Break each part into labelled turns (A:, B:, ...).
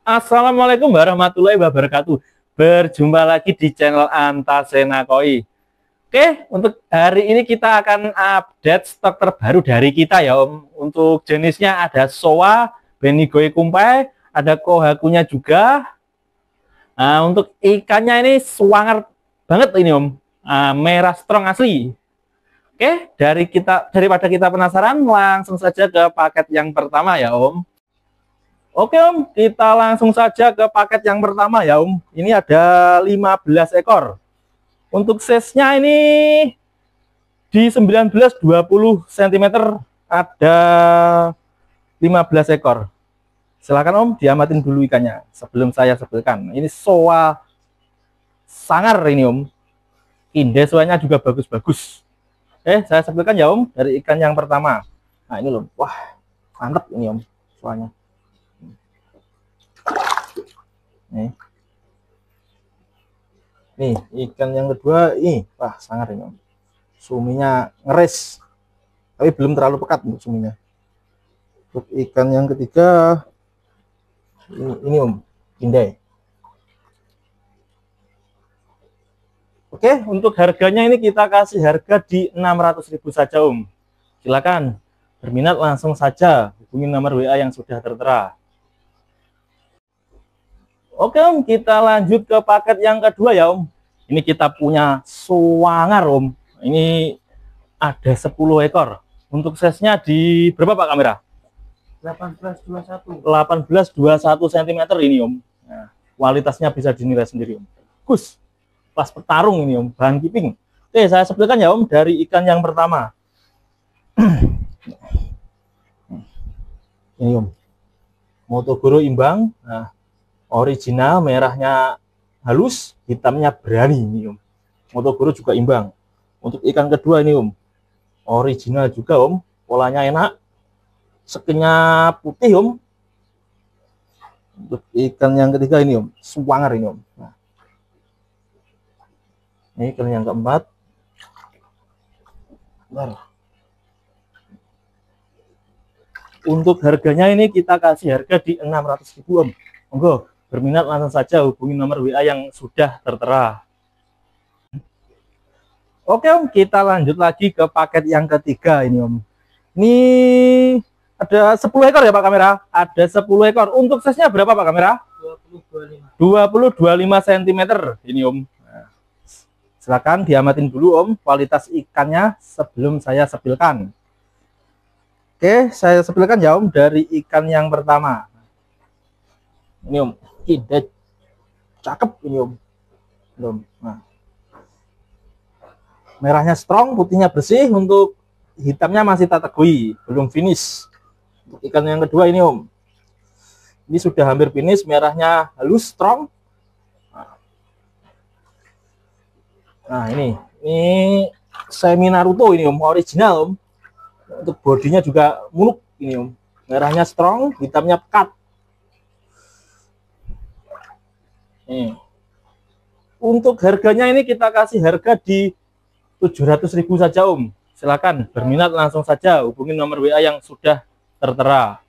A: Assalamualaikum warahmatullahi wabarakatuh. Berjumpa lagi di channel Antasena Koi. Oke, untuk hari ini kita akan update stok terbaru dari kita ya Om. Untuk jenisnya ada Showa, Benigoe Kumpai, ada Kohakunya juga. Nah, untuk ikannya ini swanger banget ini Om. Merah strong asli. Oke, daripada kita penasaran, langsung saja ke paket yang pertama ya Om. Oke Om, kita langsung saja ke paket yang pertama ya Om. Ini ada 15 ekor. Untuk size-nya ini di 19-20 cm ada 15 ekor. Silakan Om, diamatin dulu ikannya sebelum saya sebutkan. Ini Showa sangar ini Om. Indeswanya juga bagus-bagus. Saya sebutkan ya Om dari ikan yang pertama. Nah ini loh, wah mantap ini Om soalnya. Nih ikan yang kedua ini, wah sangar ini Om. Suminya ngeres, tapi belum terlalu pekat untuk suminya. Untuk ikan yang ketiga ini Om, Indai. Oke, untuk harganya ini kita kasih harga di 600.000 saja Om. Silakan berminat langsung saja hubungi nomor WA yang sudah tertera. Oke Om, kita lanjut ke paket yang kedua ya Om. Ini kita punya swanger Om. Ini ada 10 ekor. Untuk size-nya di berapa Pak kamera? 18-21 cm ini Om. Nah, kualitasnya bisa dinilai sendiri Om. Bagus. Pas petarung ini Om, bahan keeping. Oke, saya sebutkan ya Om dari ikan yang pertama. Ini Om. Motogoro imbang. Nah, original, merahnya halus, hitamnya berani ini Om. Motogoro juga imbang. Untuk ikan kedua ini Om, original juga Om, polanya enak, skinnya putih Om. Untuk ikan yang ketiga ini Om, swanger ini Om. Nah, ini ikan yang keempat. Untuk harganya ini kita kasih harga di 600.000 Om. Monggo berminat langsung saja hubungi nomor WA yang sudah tertera. Oke Om, kita lanjut lagi ke paket yang ketiga ini Om. Ini ada 10 ekor ya Pak kamera? Ada 10 ekor. Untuk size-nya berapa Pak kamera? 20-25 cm ini Om. Nah, silakan diamatin dulu Om kualitas ikannya sebelum saya sepilkan. Oke, saya sepilkan ya Om dari ikan yang pertama. Ini Om, tidak cakep ini Om. Belum. Nah, merahnya strong, putihnya bersih. Untuk hitamnya masih tategui, belum finish. Untuk ikan yang kedua ini Om, ini sudah hampir finish, merahnya halus, strong. Nah ini semi Naruto ini Om, original Om. Untuk bodinya juga muluk ini Om, merahnya strong, hitamnya pekat. Nih. Untuk harganya ini kita kasih harga di 700.000 saja Om. Silakan berminat langsung saja hubungi nomor WA yang sudah tertera.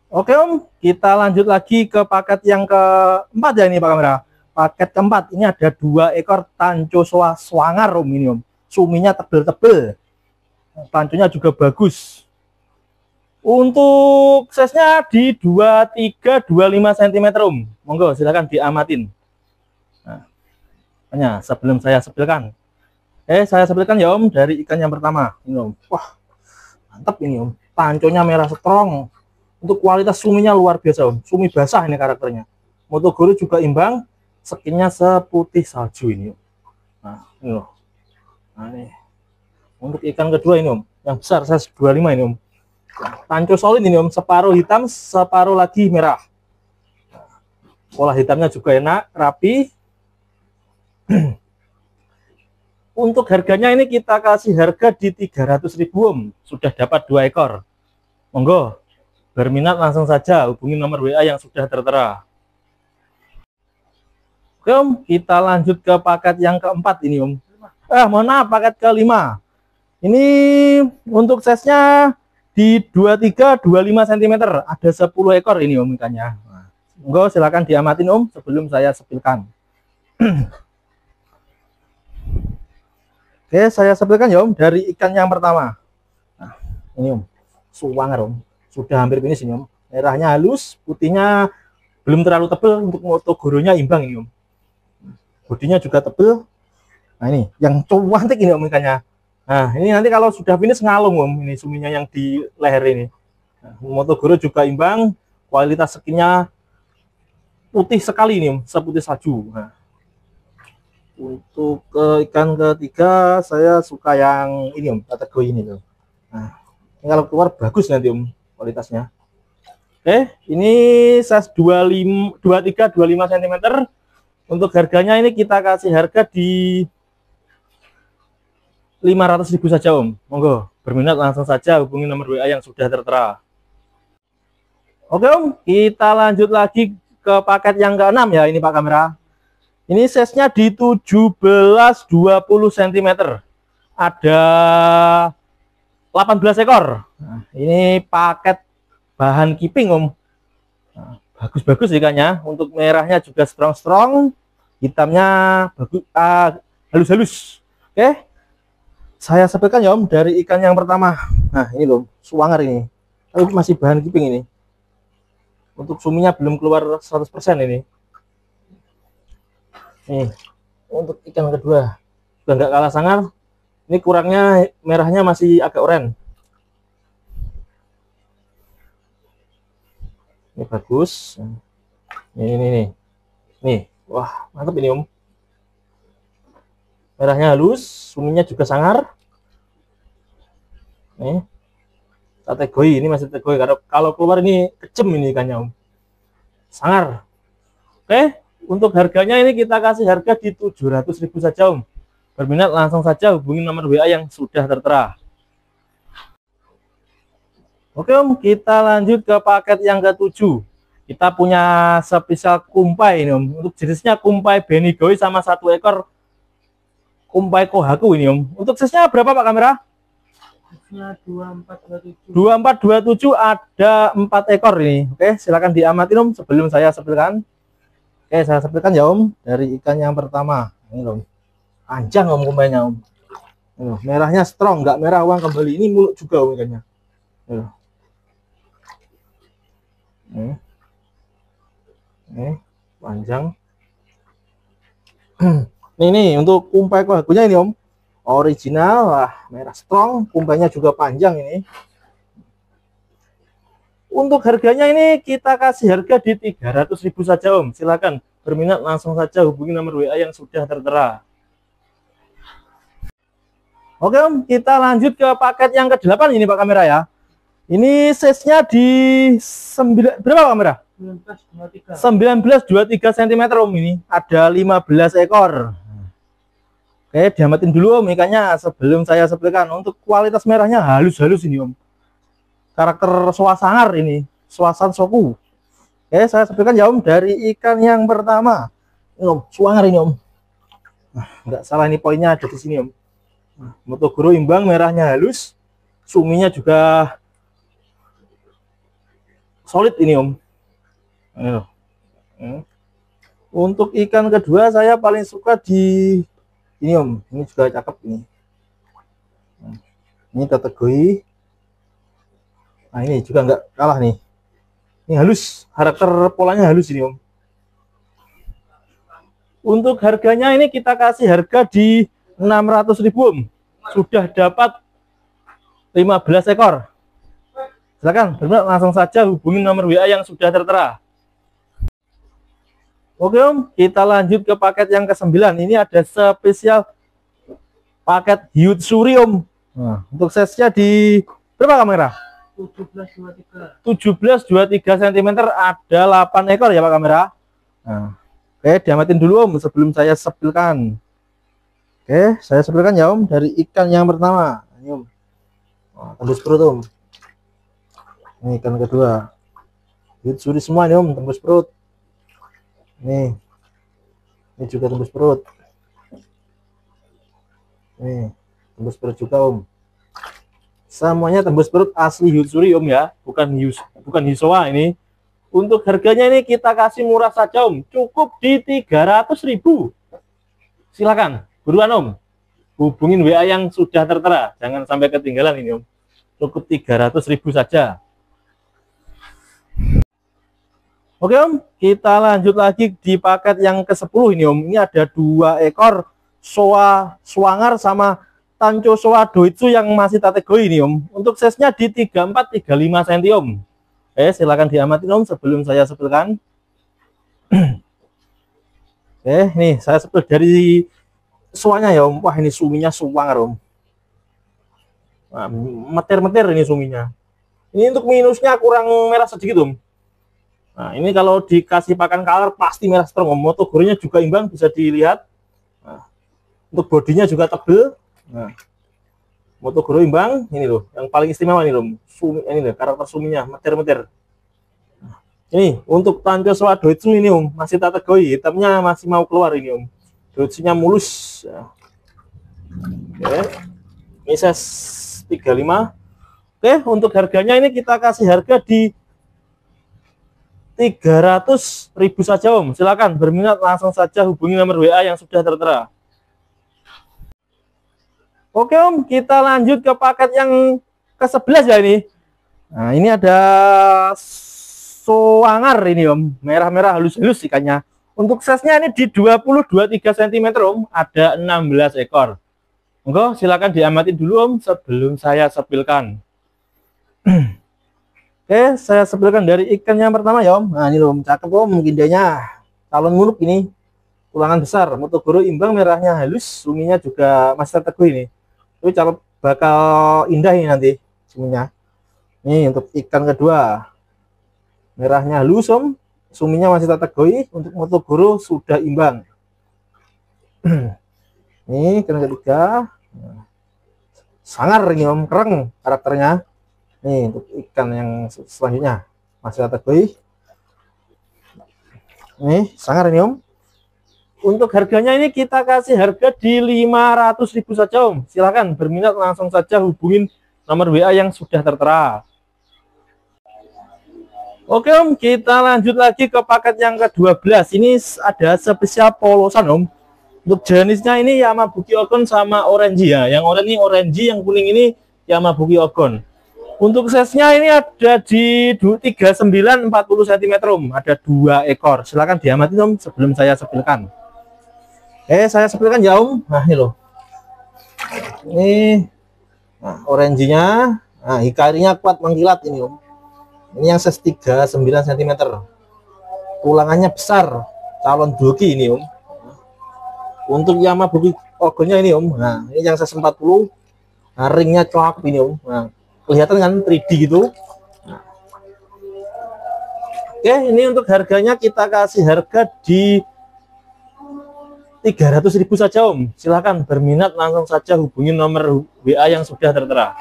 A: Oke Om, kita lanjut lagi ke paket yang keempat ya ini Pak kamera. Paket keempat ini ada 2 ekor Tancho Showa swanger Om ini Om. Suminya tebel-tebel, tanconya juga bagus. Untuk size-nya di 23-25 cm Om. Monggo silakan diamatin. Nah, sebelum saya sepilkan. Saya sepilkan ya Om dari ikan yang pertama. Ini Om. Wah, mantap ini Om. Tanconya merah strong. Untuk kualitas suminya luar biasa Om. Sumi basah ini karakternya. Motogoro juga imbang. Skinnya seputih salju ini Om. Nah, ini loh. Nah, ini. Untuk ikan kedua ini Om, yang besar size 25 ini Om. Tanco solid ini Om, separuh hitam, separuh lagi merah. Pola hitamnya juga enak, rapi. Untuk harganya ini kita kasih harga di 300.000 Om. Sudah dapat 2 ekor. Monggo, berminat langsung saja hubungi nomor WA yang sudah tertera. Oke Om, kita lanjut ke paket yang keempat ini Om. Mohon maaf, paket kelima. Ini untuk size-nya di 23-25 cm, ada 10 ekor ini om ikannya. Monggo silakan diamatin om sebelum saya sepilkan. Oke, saya sepilkan ya om dari ikan yang pertama. Nah, ini om, suwanger om, sudah hampir finish ini om. Merahnya halus, putihnya belum terlalu tebal, untuk motogoronya imbang ini om. Bodinya juga tebal. Nah ini yang cantik ini om ikannya. Nah ini nanti kalau sudah finish ngalung om, ini suminya yang di leher ini. Nah, motogoro juga imbang, kualitas skinnya putih sekali ini om, seputih salju. Nah, untuk ikan ketiga saya suka yang ini om, kategori ini tuh. Nah ini kalau keluar bagus nanti om kualitasnya. Ini size 23-25 cm. Untuk harganya ini kita kasih harga di 500.000 saja om. Monggo berminat langsung saja hubungi nomor WA yang sudah tertera. Oke om, kita lanjut lagi ke paket yang ke-6 ya ini Pak Kamera. Ini size-nya di 17-20 cm. Ada 18 ekor. Nah, ini paket bahan keeping om. Nah, bagus-bagus ikannya. Untuk merahnya juga strong-strong, hitamnya bagus, halus-halus. Oke. Saya sepilkan ya om dari ikan yang pertama. Nah ini loh, suwanger ini. Tapi masih bahan keeping ini. Untuk suminya belum keluar 100% ini. Nih, untuk ikan kedua juga nggak kalah sangar. Ini kurangnya merahnya masih agak oranye. Ini bagus. Nih, wah mantap ini om. Merahnya halus, suminya juga sangar. Nih, kategori ini masih kategori, karena kalau keluar ini kejem ini ikannya om. Sangar. Oke, untuk harganya ini kita kasih harga di 700.000 saja om. Berminat langsung saja hubungi nomor WA yang sudah tertera. Oke om, kita lanjut ke paket yang ke-7. Kita punya spesial kumpai ini om. Untuk jenisnya kumpai benigoi sama 1 ekor kumpai kohaku ini om. Untuk size-nya berapa Pak Kamera? 2427. Ada 4 ekor ini. Oke, silakan diamatin om sebelum saya sepilkan. Oke, saya sepilkan ya om dari ikan yang pertama. Ini om, panjang om kumpainya om. Merahnya strong, nggak merah uang kembali. Ini mulut juga om ikannya. Panjang. Nih untuk kumpai kohakunya ini om, original, wah merah strong, kumpainya juga panjang ini. Untuk harganya ini kita kasih harga di 300.000 saja om. Silakan berminat langsung saja hubungi nomor WA yang sudah tertera. Oke om, kita lanjut ke paket yang ke-8 ini Pak Kamera ya. Ini size-nya di 9 berapa Pak Kamera? 19-23 cm om, ini ada 15 ekor. Oke, diamatin dulu om ikannya sebelum saya sepilkan. Untuk kualitas merahnya halus-halus ini om. Karakter suasangar ini, suasan soku. Oke, saya sepilkan ya om dari ikan yang pertama. Ini om, suwanger ini om. Nah, nggak salah ini poinnya ada di sini om. Motogoro imbang, merahnya halus, suminya juga solid ini om. Untuk ikan kedua saya paling suka di ini om, ini juga cakep ini. Ini kategori. Nah ini juga nggak kalah nih. Ini halus, karakter polanya halus ini om. Untuk harganya ini kita kasih harga di 600.000 om. Sudah dapat 15 ekor. Silakan berminat langsung saja hubungi nomor WA yang sudah tertera. Oke om, kita lanjut ke paket yang ke-9. Ini ada spesial paket hiut suri om. Nah, untuk size-nya di berapa Kamera? 17-23 cm, ada 8 ekor ya Pak Kamera. Nah, oke, diamatin dulu om sebelum saya sepilkan. Oke, saya sepilkan ya om dari ikan yang pertama. Ini om, tembus perut om. Ini ikan kedua, hiut suri semua ini om, tembus perut. Ini juga tembus perut. Nih, tembus perut juga om. semuanya tembus perut, asli Hyusuri Om ya, bukan Hisoa ini. Untuk harganya ini kita kasih murah saja Om, cukup di 300.000. Silakan, buruan Om, hubungin WA yang sudah tertera, jangan sampai ketinggalan ini Om. Cukup 300.000 saja. Oke Om, kita lanjut lagi di paket yang ke-10 ini Om. Ini ada 2 ekor Showa Swanger sama Tancho Showa Doitsu yang masih kategori ini Om. Untuk size-nya di 34-35 cm Om. Silakan diamatin Om sebelum saya sepilkan. Nih saya sepil dari suanya ya Om. Wah, ini suminya Swanger Om. Nah, meter-meter ini suminya. Ini untuk minusnya kurang merah sedikit Om. Nah, ini kalau dikasih pakan color pasti merah strong Om. Motogoronya juga imbang, bisa dilihat. Nah, untuk bodinya juga tebel. Nah, Motogoro imbang, ini loh, yang paling istimewa ini loh, ini loh, karakter suminya, meter-meter. Nah, ini untuk Tancho Showa Doitsu ini Om, masih kategori, hitamnya masih mau keluar ini Om. Doitsunya mulus. Ya. Ini size 35. Untuk harganya ini kita kasih harga di 300.000 saja Om. Silakan berminat langsung saja hubungi nomor WA yang sudah tertera. Oke Om, kita lanjut ke paket yang ke-11 ya ini. Nah, ini ada Swanger ini Om, merah-merah halus-halus ikannya. Untuk size-nya ini di 20-23 cm Om, ada 16 ekor. Monggo silakan diamatin dulu Om sebelum saya sepilkan. Saya sepilkan dari ikan yang pertama ya Om. Nah, ini loh, cakep Om, indahnya. Calon muluk ini. Tulangan besar, Motogoro imbang, merahnya halus, suminya juga master teguh ini. Itu calon bakal indah ini nanti suminya. Ini untuk ikan kedua, merahnya halus Om, suminya masih kategori. Untuk Motogoro sudah imbang. Ini ikan ketiga, sangar ini Om, kereng karakternya. Nih untuk ikan yang selanjutnya masih kategori. Ini sangar ini Om. Untuk harganya ini kita kasih harga di 500.000 saja Om. Silahkan berminat langsung saja hubungin nomor WA yang sudah tertera. Oke Om, kita lanjut lagi ke paket yang ke-12. Ini ada spesial polosan Om. Untuk jenisnya ini Yamabuki Ogon sama Orange ya. Yang oranye ini Orange, yang kuning ini Yamabuki Ogon. Untuk size-nya ini ada di 39-40 cm Om. Ada 2 ekor. Silahkan diamatin Om sebelum saya sepilkan. Saya sepilkan ya Om. Nah ini loh, ini orange-nya, nah hikarinya kuat mengkilat ini Om. Ini yang size 39 cm, tulangannya besar, calon dogi ini Om. Untuk Yamabuki Ogonnya ini Om, nah ini yang size 40, nah, ringnya cakep ini Om. Nah, kelihatan kan 3D gitu. Nah. Ini untuk harganya kita kasih harga di 300.000 saja Om. Silahkan berminat langsung saja hubungi nomor WA yang sudah tertera.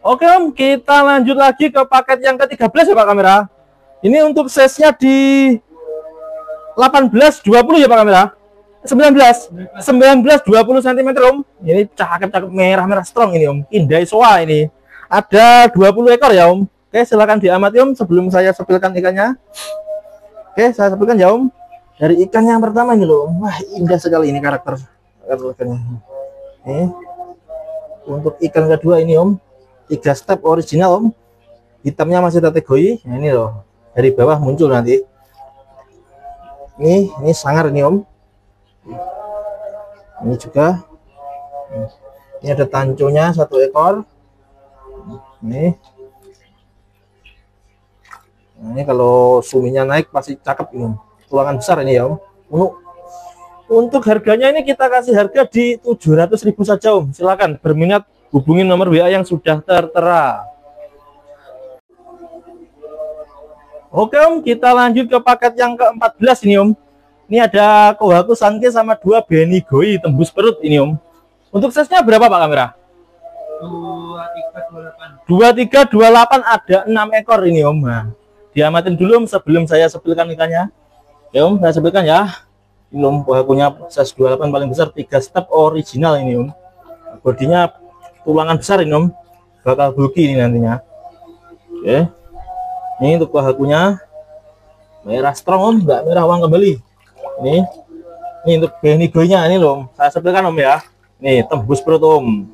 A: Oke Om, kita lanjut lagi ke paket yang ke-13 ya Pak Kamera. Ini untuk size-nya di 18-20 ya Pak Kamera. 19-20 cm Om. Ini cakep-cakep, merah-merah strong ini Om. Indai Showa ini. Ada 20 ekor ya Om. Silahkan diamati Om sebelum saya sepilkan ikannya. Saya sepilkan ya Om. Dari ikan yang pertama ini loh, wah indah sekali ini karakter ikannya. Untuk ikan kedua ini Om, 3 step original Om, hitamnya masih kategori. Nah, ini loh, dari bawah muncul nanti. Ini sangar ini Om. Ini juga. Ini ada tanconya 1 ekor. Ini kalau suminya naik pasti cakep ini Om. Tulangan besar ini ya Om. Untuk harganya ini kita kasih harga di 700.000 saja Om. Silakan berminat hubungin nomor WA yang sudah tertera. Oke Om, kita lanjut ke paket yang ke-14 ini Om. Ini ada Kohaku Sanke sama 2 Benigoi tembus perut ini Om. Untuk size-nya berapa Pak Kamera? 2328 ada 6 ekor ini Om. Nah, diamatin dulu Om sebelum saya sepilkan ikannya. Ya Om, saya sebutkan ya. Ini Om, Kohakunya size 28 paling besar, 3 step original ini Om. Bodinya
B: tulangan besar ini om, bakal bulky ini nantinya. Oke, ini untuk bahakunya merah strong om, nggak merah uang kembali. Ini untuk benigonya ini loh, saya sebelkan om ya. Ini tembus perut om.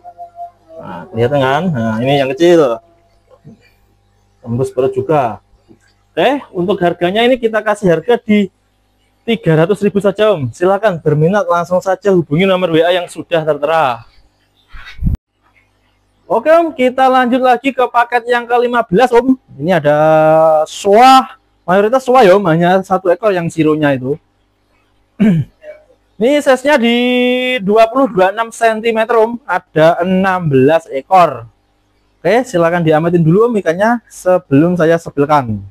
B: Nah, kelihatan kan? Nah, ini yang kecil, tembus perut juga. Oke, untuk harganya ini kita kasih harga di 300.000 saja om. Silakan berminat langsung saja hubungi nomor WA yang sudah tertera. Oke om, kita lanjut lagi ke paket yang ke-15 om. Ini ada soa, mayoritas soa ya om, hanya satu ekor yang sironya itu. Ini size-nya di 20-26 cm om, ada 16 ekor. Oke, silakan diamatin dulu om ikannya sebelum saya sebelkan.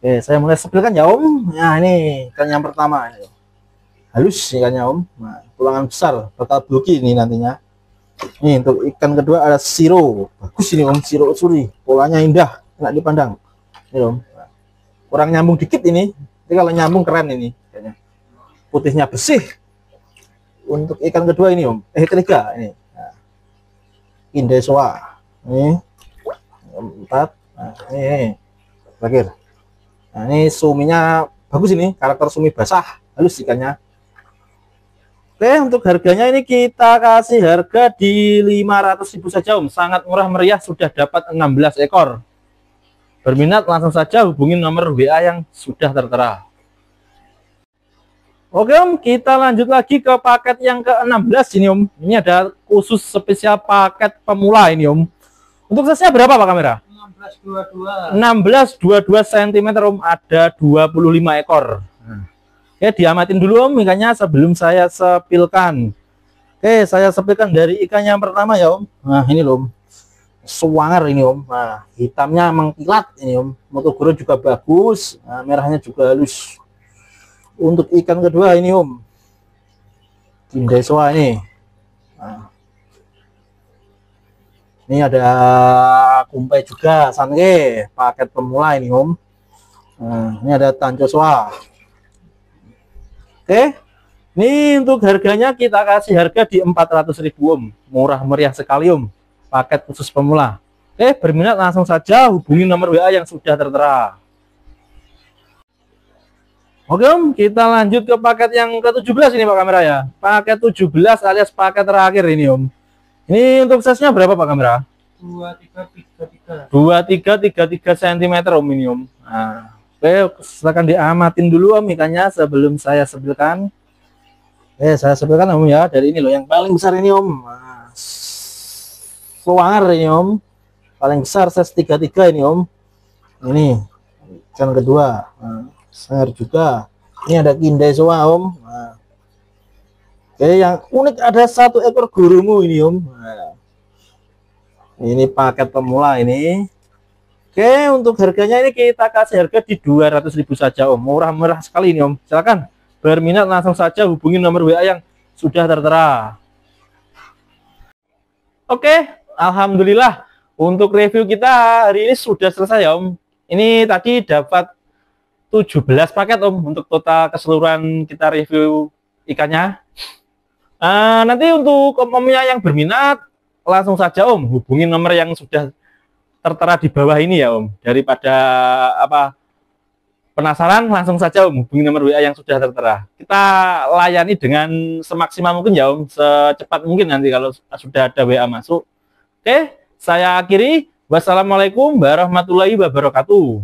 B: Oke, saya mulai sebelkan ya om. Nah ini ikan yang pertama, halus ikannya om. Nah, tulangan besar, bakal bulky ini nantinya. Ini untuk ikan kedua ada siro, bagus ini om, siro utsuri, polanya indah, enak dipandang. Ini om, kurang nyambung dikit ini, tapi kalau nyambung keren ini. Kayaknya. Putihnya bersih. Untuk ikan kedua ini om, ketiga ini, nah, Indesoa, ini empat, nah, ini terakhir. Nah, ini suminya bagus ini, karakter sumi basah, halus ikannya. Oke, untuk harganya ini kita kasih harga di 500.000 saja om, sangat murah meriah, sudah dapat 16 ekor. Berminat langsung saja hubungin nomor WA yang sudah tertera. Oke om, kita lanjut lagi ke paket yang ke-16 ini om. Ini ada khusus spesial paket pemula ini om. Untuk size-nya berapa Pak kamera? 16-22 cm om, ada 25 ekor. Oke, diamatin dulu om ikannya sebelum saya sepilkan. Oke, saya sepilkan dari ikan yang pertama ya om. Nah ini loh om, swanger ini om. Nah, hitamnya mengkilat ini om, motogoro juga bagus, nah, merahnya juga halus. Untuk ikan kedua ini om, Indesoa ini. Nah, ini ada kumpai juga, sange, paket pemula ini om. Nah, ini ada Tanjosoa. Oke, ini untuk harganya kita kasih harga di 400.000 om, murah meriah sekali om, paket khusus pemula. Oke, berminat langsung saja hubungi nomor WA yang sudah tertera. Oke om, kita lanjut ke paket yang ke-17 ini Pak kamera ya, paket 17 alias paket terakhir ini om. Ini untuk size-nya berapa Pak kamera? 23-33 cm om ini om. Nah, oke, silakan diamatin dulu om ikannya sebelum saya sebelkan. Saya sebelkan om ya, dari ini loh yang paling besar ini om. Nah, swanger ini om, paling besar size 33 ini om. Ini ikan kedua, nah, swanger juga. Ini ada Indesoa om. Nah, oke, yang unik ada satu ekor gurumu ini om. Nah, ini paket pemula ini. Oke, untuk harganya ini kita kasih harga di 200.000 saja om, murah-murah sekali ini om. Silakan berminat langsung saja hubungi nomor WA yang sudah tertera. Oke, alhamdulillah untuk review kita hari ini sudah selesai ya om. Ini tadi dapat 17 paket om, untuk total keseluruhan kita review ikannya. Nanti untuk omnya yang berminat langsung saja om hubungi nomor yang sudah tertera di bawah ini ya om. Daripada penasaran, langsung saja om hubungi nomor WA yang sudah tertera. Kita layani dengan semaksimal mungkin ya om, secepat mungkin nanti kalau sudah ada WA masuk. Oke, saya akhiri. Wassalamualaikum warahmatullahi wabarakatuh.